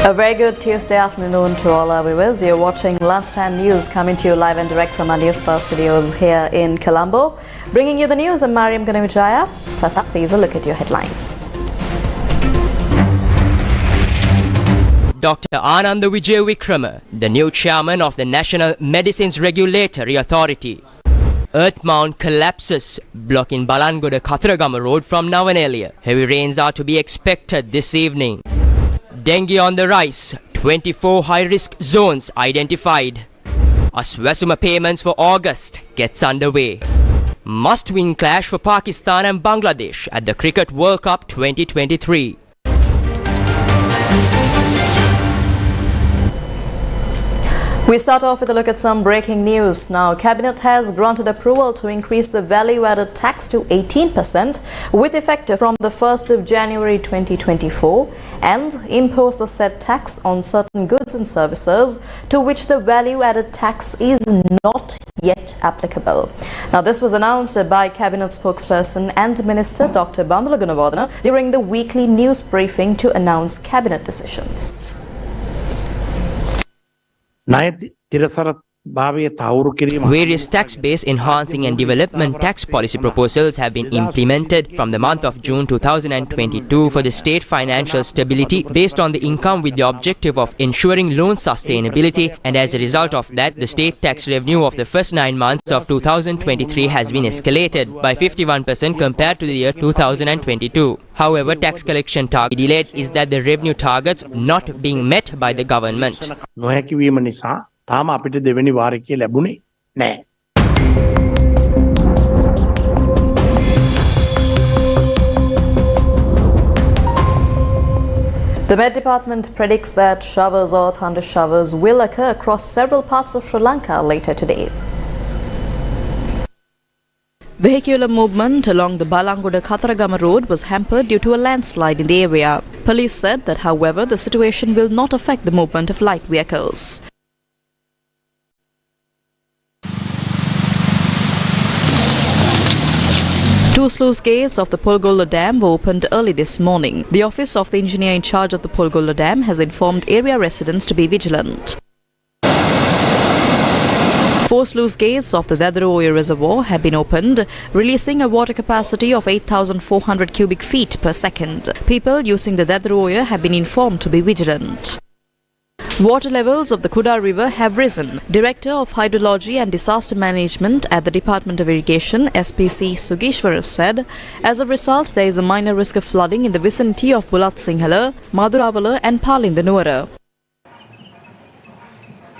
A very good Tuesday afternoon to all our viewers. You're watching Lunchtime News coming to you live and direct from our Newsfirst studios here in Colombo. Bringing you the news, I'm Mariam Ganavijaya. First up, please a look at your headlines. Dr. Ananda Vijay Wickrama, the new chairman of the National Medicines Regulatory Authority. Earth mound collapses, blocking Balangoda Katharagama Road from now and earlier. Heavy rains are to be expected this evening. Dengue on the rise, 24 high-risk zones identified. Aswasuma payments for August gets underway. Must-win clash for Pakistan and Bangladesh at the Cricket World Cup 2023. We start off with a look at some breaking news. Now, Cabinet has granted approval to increase the value-added tax to 18% with effect from the 1st of January 2024 and impose the said tax on certain goods and services to which the value-added tax is not yet applicable. Now, this was announced by Cabinet spokesperson and Minister Dr. Bandula Gunawardena during the weekly news briefing to announce Cabinet decisions. Various tax-based enhancing and development tax policy proposals have been implemented from the month of June 2022 for the state financial stability based on the income with the objective of ensuring loan sustainability, and as a result of that, the state tax revenue of the first 9 months of 2023 has been escalated by 51% compared to the year 2022. However, tax collection target delayed is that the revenue targets not being met by the government. The Met Department predicts that showers or thunder showers will occur across several parts of Sri Lanka later today. Vehicular movement along the Balangoda Katharagama Road was hampered due to a landslide in the area. Police said that, however, the situation will not affect the movement of light vehicles. Two sluice gates of the Polgolla Dam were opened early this morning. The office of the engineer in charge of the Polgolla Dam has informed area residents to be vigilant. 4 sluice gates of the Dadaroya Reservoir have been opened, releasing a water capacity of 8,400 cubic feet per second. People using the Dadaroya have been informed to be vigilant. Water levels of the Kuda River have risen. Director of Hydrology and Disaster Management at the Department of Irrigation, SPC Sugishwara, said, as a result, there is a minor risk of flooding in the vicinity of Bulat Sinhala, Maduravala and Palinda Nuwara.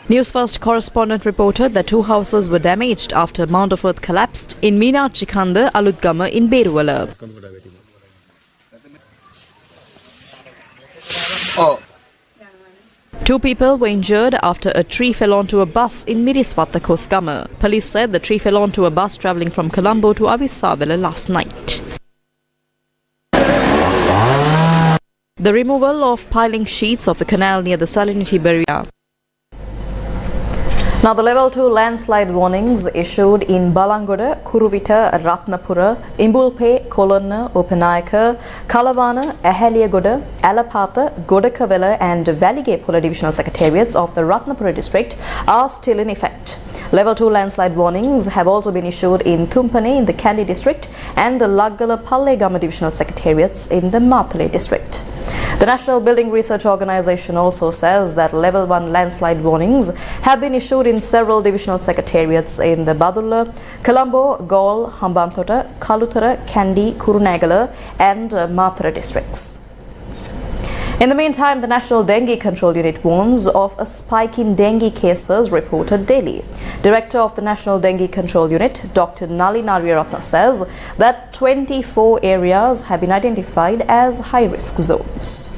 Newsfirst correspondent reported that 2 houses were damaged after a mound of earth collapsed in Meenachikanda, Alutgama in Beruwala. 2 people were injured after a tree fell onto a bus in Miriswatta, Kosgama. Police said the tree fell onto a bus travelling from Colombo to Avissawala last night. The removal of piling sheets of the canal near the Salinity barrier. Now, the level 2 landslide warnings issued in Balangoda, Kuruvita, Ratnapura, Imbulpe, Kolonna, Upanayaka, Kalavana, Ahaliyagoda, Alapatha, Godakavela and Valigepula divisional secretariats of the Ratnapura district are still in effect. Level 2 landslide warnings have also been issued in Thumpane in the Kandy district and the Laggala Pallegama divisional secretariats in the Mathale district. The National Building Research Organisation also says that level 1 landslide warnings have been issued in several divisional secretariats in the Badulla, Colombo, Gaul, Hambantota, Kalutara, Kandy, Kurunegala and Mathura districts. In the meantime, the National Dengue Control Unit warns of a spike in dengue cases reported daily. Director of the National Dengue Control Unit, Dr. Nali Nariyaratna, says that 24 areas have been identified as high-risk zones.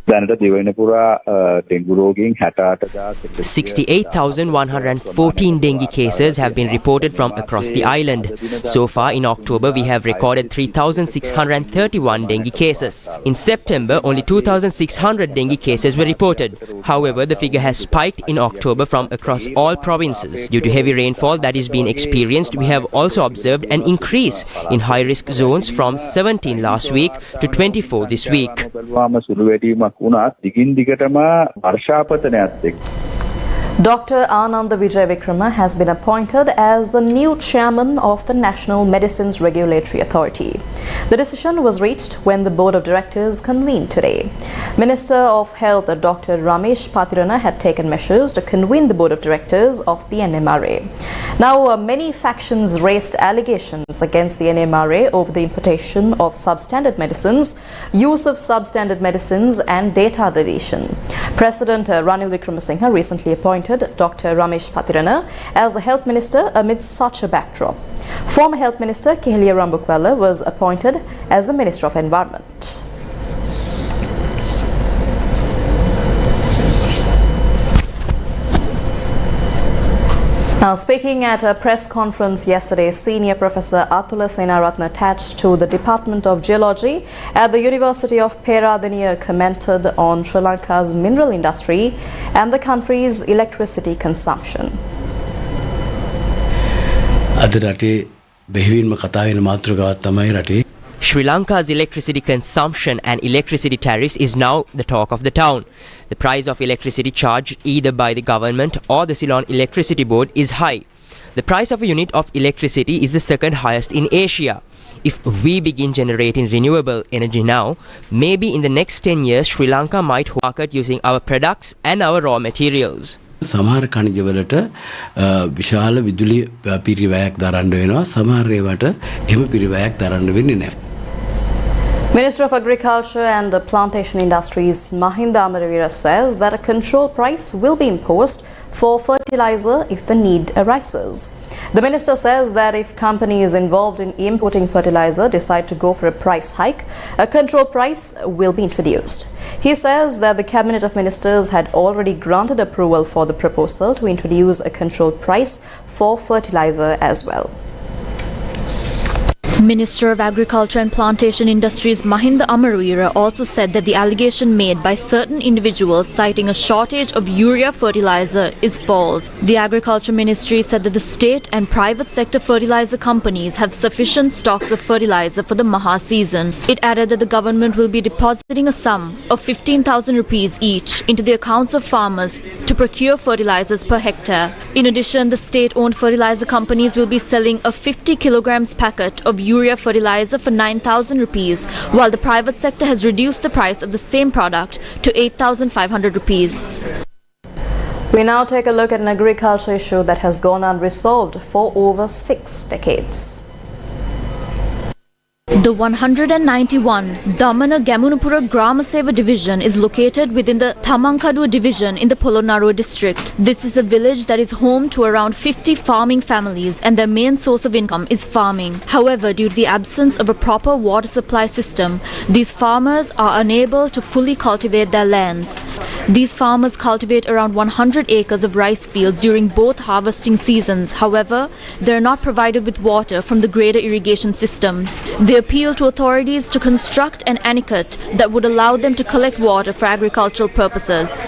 68,114 dengue cases have been reported from across the island. So far in October, we have recorded 3,631 dengue cases. In September, only 2,600 dengue cases were reported. However, the figure has spiked in October from across all provinces. Due to heavy rainfall that is being experienced, we have also observed an increase in high-risk zones from 17 last week to 24 this week. වසරක් වුණත් දිගින් දිගටම වර්ෂාපතනයත් එක්ක Dr. Ananda Vijay Vikrama has been appointed as the new chairman of the National Medicines Regulatory Authority. The decision was reached when the board of directors convened today. Minister of Health Dr. Ramesh Patirana had taken measures to convene the board of directors of the NMRA. Now, many factions raised allegations against the NMRA over the importation of substandard medicines, use of substandard medicines and data deletion. President Ranil Wickremesinghe recently appointed Dr. Ramesh Patirana as the Health Minister amidst such a backdrop. Former Health Minister Keheliya Rambukwala was appointed as the Minister of Environment. Now, speaking at a press conference yesterday, Senior Professor Atula Senaratne attached to the Department of Geology at the University of Peradeniya commented on Sri Lanka's mineral industry and the country's electricity consumption. අද රටේ බෙහෙවින්ම කතා වෙන මාතෘකාවක් තමයි රටේ Sri Lanka's electricity consumption and electricity tariffs is now the talk of the town. The price of electricity charged either by the government or the Ceylon Electricity Board is high. The price of a unit of electricity is the second highest in Asia. If we begin generating renewable energy now, maybe in the next 10 years Sri Lanka might market using our products and our raw materials. සමහර කණිජවලට විශාල විදුලි පිරිවැයක් දරන්න වෙනවා සමහර ඒවාට එහෙම පිරිවැයක් දරන්න වෙන්නේ නැහැ. Minister of Agriculture and Plantation Industries Mahinda Amaravira says that a control price will be imposed for fertilizer if the need arises. The minister says that if companies involved in importing fertilizer decide to go for a price hike, a control price will be introduced. He says that the Cabinet of Ministers had already granted approval for the proposal to introduce a control price for fertilizer as well. Minister of Agriculture and Plantation Industries Mahinda Amaravira also said that the allegation made by certain individuals citing a shortage of urea fertilizer is false. The Agriculture Ministry said that the state and private sector fertilizer companies have sufficient stocks of fertilizer for the Maha season. It added that the government will be depositing a sum of 15,000 rupees each into the accounts of farmers to procure fertilizers per hectare. In addition, the state-owned fertilizer companies will be selling a 50 kilograms packet of urea fertilizer for 9,000 rupees, while the private sector has reduced the price of the same product to 8,500 rupees. We now take a look at an agriculture issue that has gone unresolved for over 6 decades. The 191 Damana Gamunapura Gramaseva division is located within the Thamankadu division in the Polonnaruwa district. This is a village that is home to around 50 farming families and their main source of income is farming. However, due to the absence of a proper water supply system, these farmers are unable to fully cultivate their lands. These farmers cultivate around 100 acres of rice fields during both harvesting seasons. However, they are not provided with water from the greater irrigation systems. They appeal to authorities to construct an anecut that would allow them to collect water for agricultural purposes.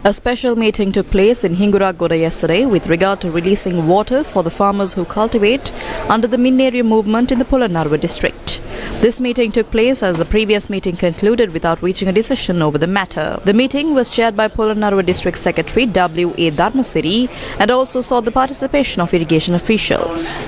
A special meeting took place in Hinguragoda yesterday with regard to releasing water for the farmers who cultivate under the Minneria movement in the Polonnaruwa district. This meeting took place as the previous meeting concluded without reaching a decision over the matter. The meeting was chaired by Polonnaruwa District Secretary W.A. Dharmasiri and also saw the participation of irrigation officials.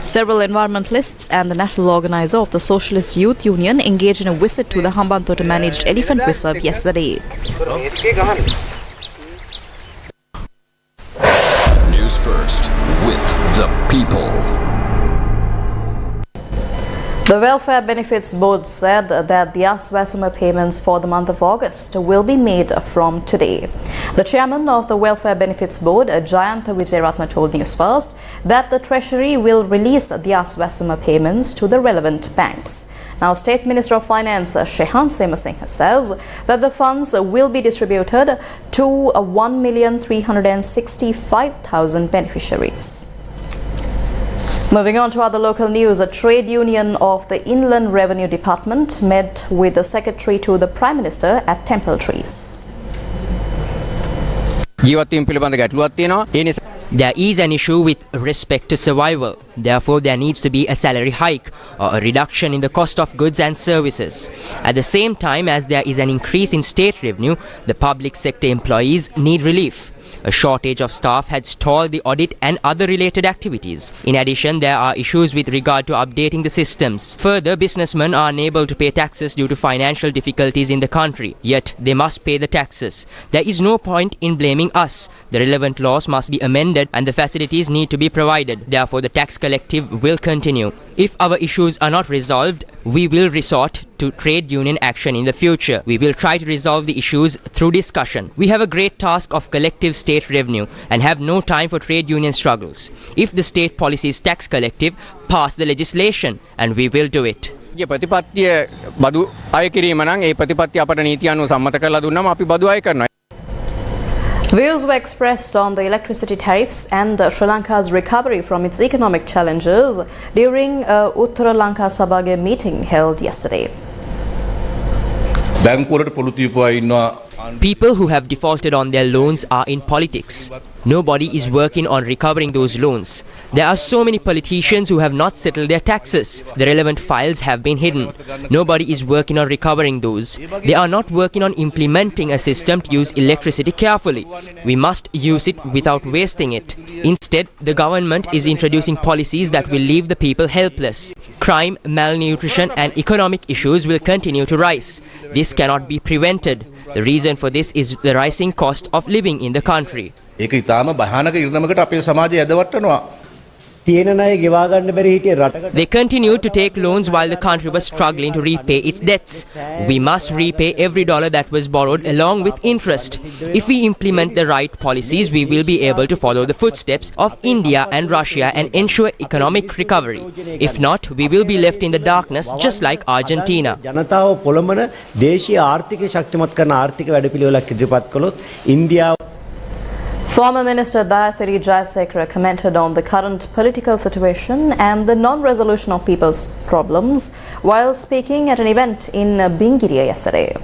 Several environmentalists and the national organizer of the Socialist Youth Union engaged in a visit to the Hambantota managed elephant reserve yesterday. Newsfirst with the people. The Welfare Benefits Board said that the Aswasama payments for the month of August will be made from today. The chairman of the Welfare Benefits Board, Jayantha Wijeratne, told Newsfirst that the Treasury will release the Aswasama payments to the relevant banks. Now, State Minister of Finance Shehan Semasinghe says that the funds will be distributed to 1,365,000 beneficiaries. Moving on to other local news, a trade union of the Inland Revenue Department met with the Secretary to the Prime Minister at Temple Trees. ජීවත් වීම පිළිබඳ ගැටලුවක් තියෙනවා. ඒ නිසා There is an issue with respect to survival. Therefore, there needs to be a salary hike or a reduction in the cost of goods and services. At the same time as there is an increase in state revenue, the public sector employees need relief. A shortage of staff had stalled the audit and other related activities. In addition, there are issues with regard to updating the systems. Further, businessmen are unable to pay taxes due to financial difficulties in the country. Yet, they must pay the taxes. There is no point in blaming us. The relevant laws must be amended and the facilities need to be provided. Therefore, the tax collective will continue. If our issues are not resolved, we will resort to trade union action in the future. We will try to resolve the issues through discussion. We have a great task of collective state revenue and have no time for trade union struggles. If the state policy is tax collective, pass the legislation and we will do it. ගේ ප්‍රතිපත්තිය බදු අය කිරීම නම් ඒ ප්‍රතිපත්තිය අපට නීති අනුව සම්මත කරලා දුන්නම අපි බදු අය කරනවා. Views were expressed on the electricity tariffs and Sri Lanka's recovery from its economic challenges during Uttara Lanka Sabage meeting held yesterday. People who have defaulted on their loans are in politics. Nobody is working on recovering those loans. There are so many politicians who have not settled their taxes. The relevant files have been hidden. Nobody is working on recovering those. They are not working on implementing a system to use electricity carefully. We must use it without wasting it. Instead, the government is introducing policies that will leave the people helpless. Crime, malnutrition and economic issues will continue to rise. This cannot be prevented. The reason for this is the rising cost of living in the country. ඒක ඉතාම භයානක ඉරණමකට අපේ සමාජය ඇදවට්ටනවා. They continued to take loans while the country was struggling to repay its debts. We must repay every dollar that was borrowed along with interest. If we implement the right policies, we will be able to follow the footsteps of India and Russia and ensure economic recovery. If not, we will be left in the darkness just like Argentina. ජනතාව පොළඹන දේශීය ආර්ථිකය ශක්තිමත් කරන ආර්ථික වැඩපිළිවෙලක් ඉදිරිපත් කළොත් ඉන්දියාව Former Minister Dissanayake commented on the current political situation and the non-resolution of people's problems while speaking at an event in Bingiria yesterday.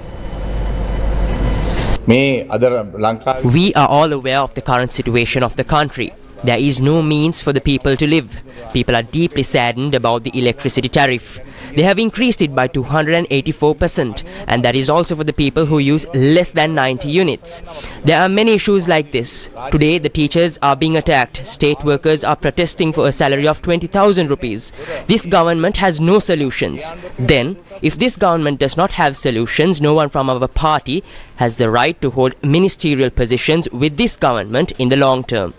We are all aware of the current situation of the country. There is no means for the people to live. People are deeply saddened about the electricity tariff. They have increased it by 284%, and that is also for the people who use less than 90 units. There are many issues like this. Today, the teachers are being attacked. State workers are protesting for a salary of 20,000 rupees. This government has no solutions. Then, if this government does not have solutions, no one from our party has the right to hold ministerial positions with this government in the long term.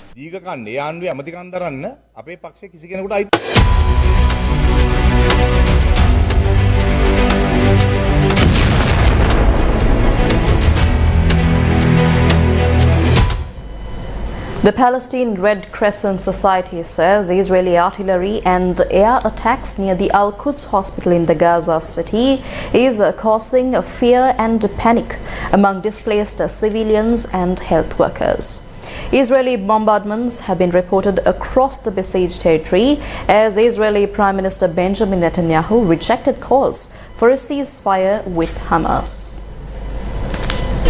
The Palestine Red Crescent Society says Israeli artillery and air attacks near the Al-Quds hospital in the Gaza city is causing fear and panic among displaced civilians and health workers. Israeli bombardments have been reported across the besieged territory as Israeli Prime Minister Benjamin Netanyahu rejected calls for a ceasefire with Hamas.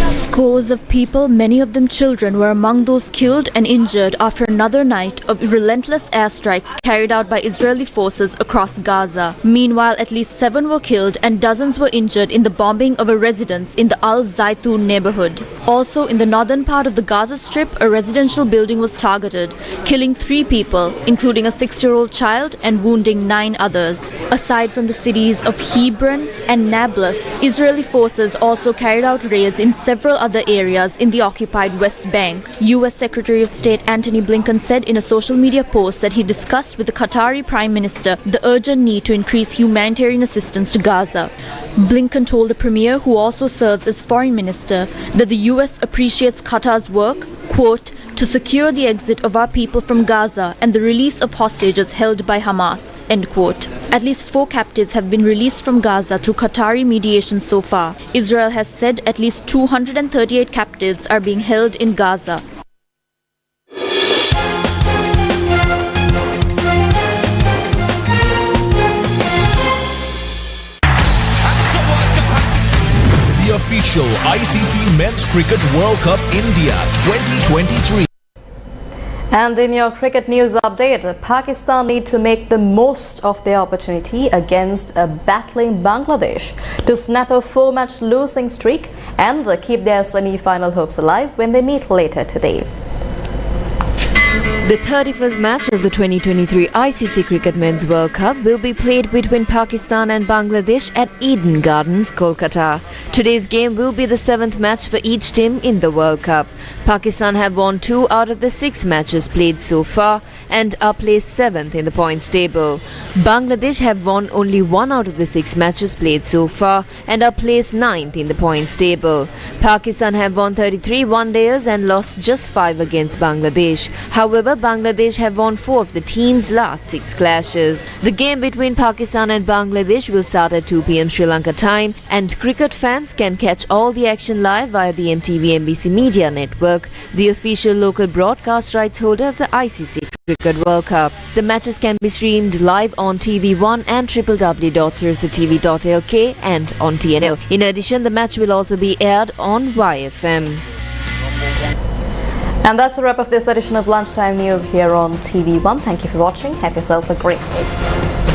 Scores of people, many of them children, were among those killed and injured after another night of relentless airstrikes carried out by Israeli forces across Gaza. Meanwhile, at least 7 were killed and dozens were injured in the bombing of a residence in the Al Zaytun neighborhood. Also, in the northern part of the Gaza Strip, a residential building was targeted, killing 3 people, including a 6-year-old child, and wounding 9 others. Aside from the cities of Hebron and Nablus, Israeli forces also carried out raids in several other areas in the occupied West Bank. US Secretary of State Antony Blinken said in a social media post that he discussed with the Qatari Prime Minister the urgent need to increase humanitarian assistance to Gaza. Blinken told the Premier, who also serves as Foreign Minister, that the US appreciates Qatar's work, quote, to secure the exit of our people from Gaza and the release of hostages held by Hamas, end quote. At least 4 captives have been released from Gaza through Qatari mediation so far. Israel has said at least 238 captives are being held in Gaza. The official official ICC Men's Cricket World Cup India 2023. And in your cricket news update, Pakistan need to make the most of their opportunity against a battling Bangladesh to snap a 4-match losing streak and keep their semi-final hopes alive when they meet later today. The 31st match of the 2023 ICC Cricket Men's World Cup will be played between Pakistan and Bangladesh at Eden Gardens, Kolkata. Today's game will be the 7th match for each team in the World Cup. Pakistan have won 2 out of the 6 matches played so far and are placed 7th in the points table. Bangladesh have won only 1 out of the 6 matches played so far and are placed 9th in the points table. Pakistan have won 33 one-dayers and lost just 5 against Bangladesh. However, Bangladesh have won 4 of the team's last 6 clashes. The game between Pakistan and Bangladesh will start at 2 p.m. Sri Lanka time, and cricket fans can catch all the action live via the MTV NBC Media Network, the official local broadcast rights holder of the ICC Cricket World Cup. The matches can be streamed live on TV1 and www.sirasatv.lk and on TNL. In addition, the match will also be aired on YFM. And that's a wrap of this edition of Lunchtime News here on TV1. Thank you for watching. Have yourself a great day.